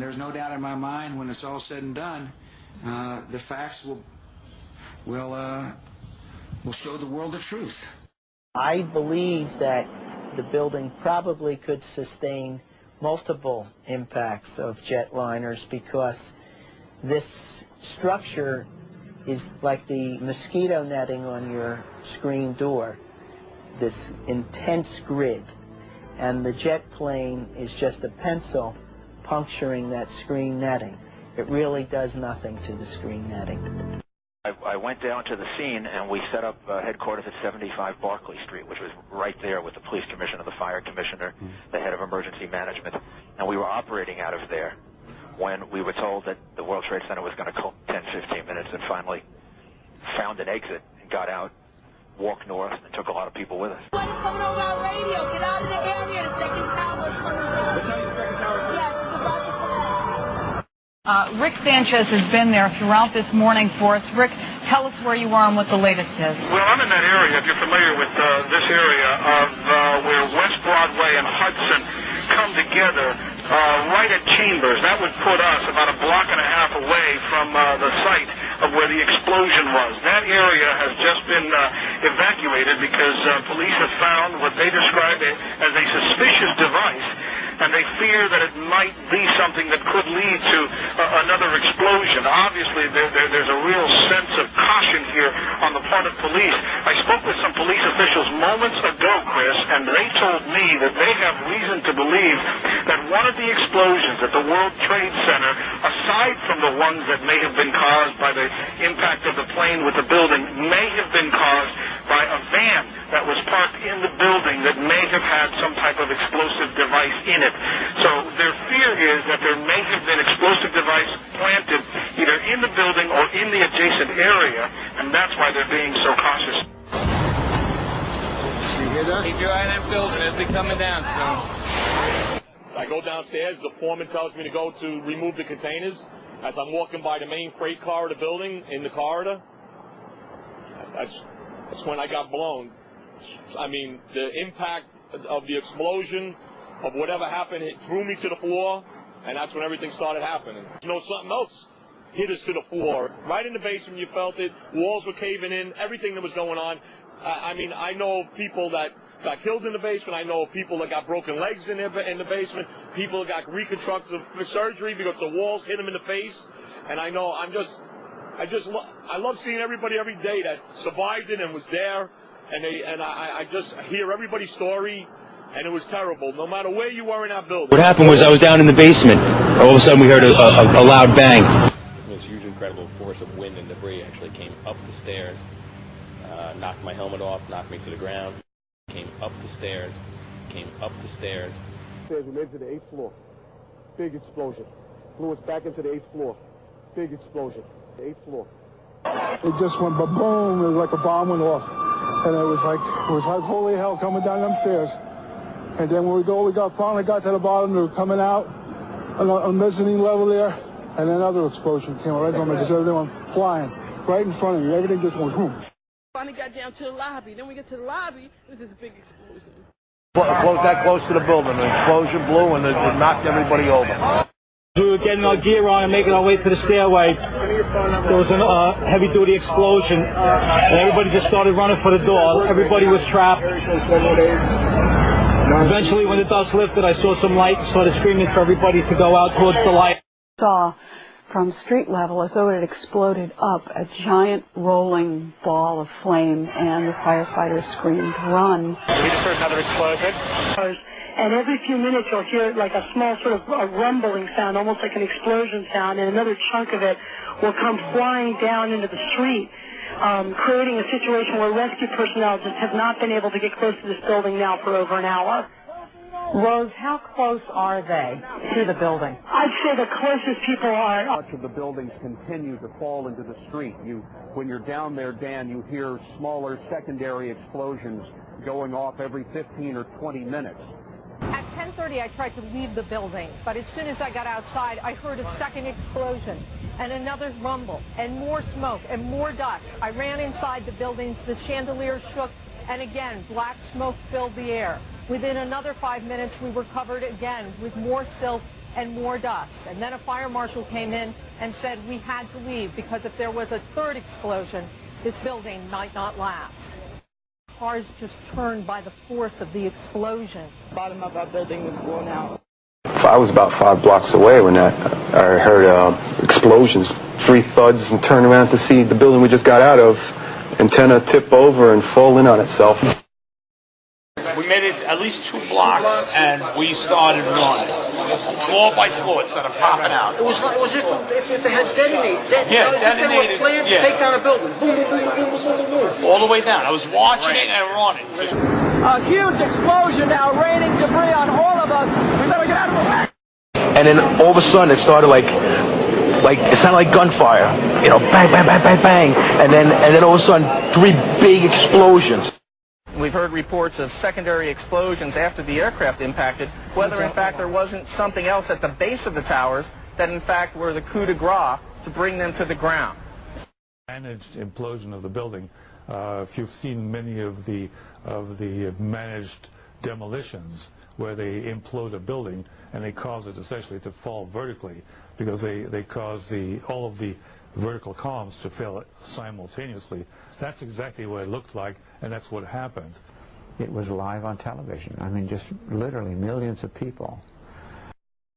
And there's no doubt in my mind when it's all said and done, the facts will show the world the truth. I believe that the building probably could sustain multiple impacts of jetliners because this structure is like the mosquito netting on your screen door, this intense grid, and the jet plane is just a pencil puncturing that screen netting. It really does nothing to the screen netting. I went down to the scene and we set up headquarters at 75 Barclay Street, which was right there with the police commissioner, the fire commissioner, the head of emergency management, and we were operating out of there when we were told that the World Trade Center was going to close 10-15 minutes, and finally found an exit and got out, walked north, and took a lot of people with us. What is coming over our radio? Get out of the area. The second tower is coming over. What time is the second tower? Yes, it's about to come out. Rick Sanchez has been there throughout this morning for us. Rick, tell us where you are and what the latest is. Well, I'm in that area, if you're familiar with this area, of where West Broadway and Hudson come together right at Chambers. That would put us about a block and a half away from the site of where the explosion was. That area has just been evacuated because police have found what they described as a suspicious device, and they fear that it might be something that could lead to another explosion. Obviously, there's a real sense of caution here on the part of police. I spoke with some police officials moments ago, Chris, and they told me that they have reason to believe that one of the explosions at the World Trade Center, aside from the ones that may have been caused by the impact of the plane with the building, may have been caused by a van that was parked in the building that may have had some type of explosive device in it. So their fear is that there may have been explosive device planted either in the building or in the adjacent area, and that's why they're being so cautious. You hear that? Keep your eye on that building. It'll be coming down soon. I go downstairs. The foreman tells me to go to remove the containers. As I'm walking by the main freight car of the building in the corridor, that's when I got blown. I mean, the impact of the explosion, of whatever happened, it threw me to the floor, and that's when everything started happening. You know, something else hit us to the floor. Right in the basement, you felt it. Walls were caving in, everything that was going on. I mean, I know people that got killed in the basement. I know people that got broken legs in the basement. People that got reconstructive surgery because the walls hit them in the face. And I know I love seeing everybody every day that survived it and was there. And I just hear everybody's story, and it was terrible, no matter where you were in that building. What happened was I was down in the basement. All of a sudden we heard a loud bang. This huge, incredible force of wind and debris actually came up the stairs, knocked my helmet off, knocked me to the ground, came up the stairs. We made it to the 8th floor. Big explosion. Blew us back into the 8th floor. Big explosion. The 8th floor. It just went ba-boom. It was like a bomb went off. And it was like holy hell coming down them stairs. And then when we finally got to the bottom, we were coming out on the mezzanine level there, and another explosion came right from it, just everything went flying right in front of you. Everything just went boom. Finally got down to the lobby. Then we get to the lobby, it was this big explosion. That close to the building, an explosion blew and it knocked everybody over. We were getting our gear on and making our way to the stairway. There was a heavy-duty explosion, and everybody just started running for the door. Everybody was trapped. Eventually, when the dust lifted, I saw some light and started screaming for everybody to go out towards the light. Saw from street level as though it had exploded up, a giant rolling ball of flame, and the firefighters screamed, "Run!" We just heard another explosion. And every few minutes you'll hear like a small sort of a rumbling sound, almost like an explosion sound, and another chunk of it will come flying down into the street, creating a situation where rescue personnel just have not been able to get close to this building now for over an hour. Rose, how close are they to the building? I'd say the closest people are. Much of the buildings continue to fall into the street. When you're down there, Dan, you hear smaller secondary explosions going off every 15 or 20 minutes. At 10:30, I tried to leave the building, but as soon as I got outside, I heard a second explosion and another rumble and more smoke and more dust. I ran inside the buildings, the chandelier shook, and again, black smoke filled the air. Within another 5 minutes, we were covered again with more silk and more dust. And then a fire marshal came in and said we had to leave because if there was a third explosion, this building might not last. Cars just turned by the force of the explosions. The bottom of our building was blown out. I was about 5 blocks away when I heard explosions, 3 thuds, and turned around to see the building we just got out of, antenna tip over and fall in on itself. We made it at least 2 blocks, and we started running. Floor by floor, it started popping out. It was if they had detonated. Yeah, They detonated. were planned to take down a building. Boom, boom, boom, boom, boom, boom, boom. All the way down. I was watching it and running. A huge explosion now, raining debris on all of us. We better get out of the way. And then all of a sudden it started like it sounded like gunfire, you know, bang, bang, bang, bang, bang, and then all of a sudden 3 big explosions. We've heard reports of secondary explosions after the aircraft impacted, whether in fact there wasn't something else at the base of the towers that in fact were the coup de grace to bring them to the ground. Managed implosion of the building. If you've seen many of the managed demolitions where they implode a building and they cause it essentially to fall vertically because they cause all of the vertical columns to fail simultaneously. That's exactly what it looked like, and that's what happened. It was live on television. I mean, just literally millions of people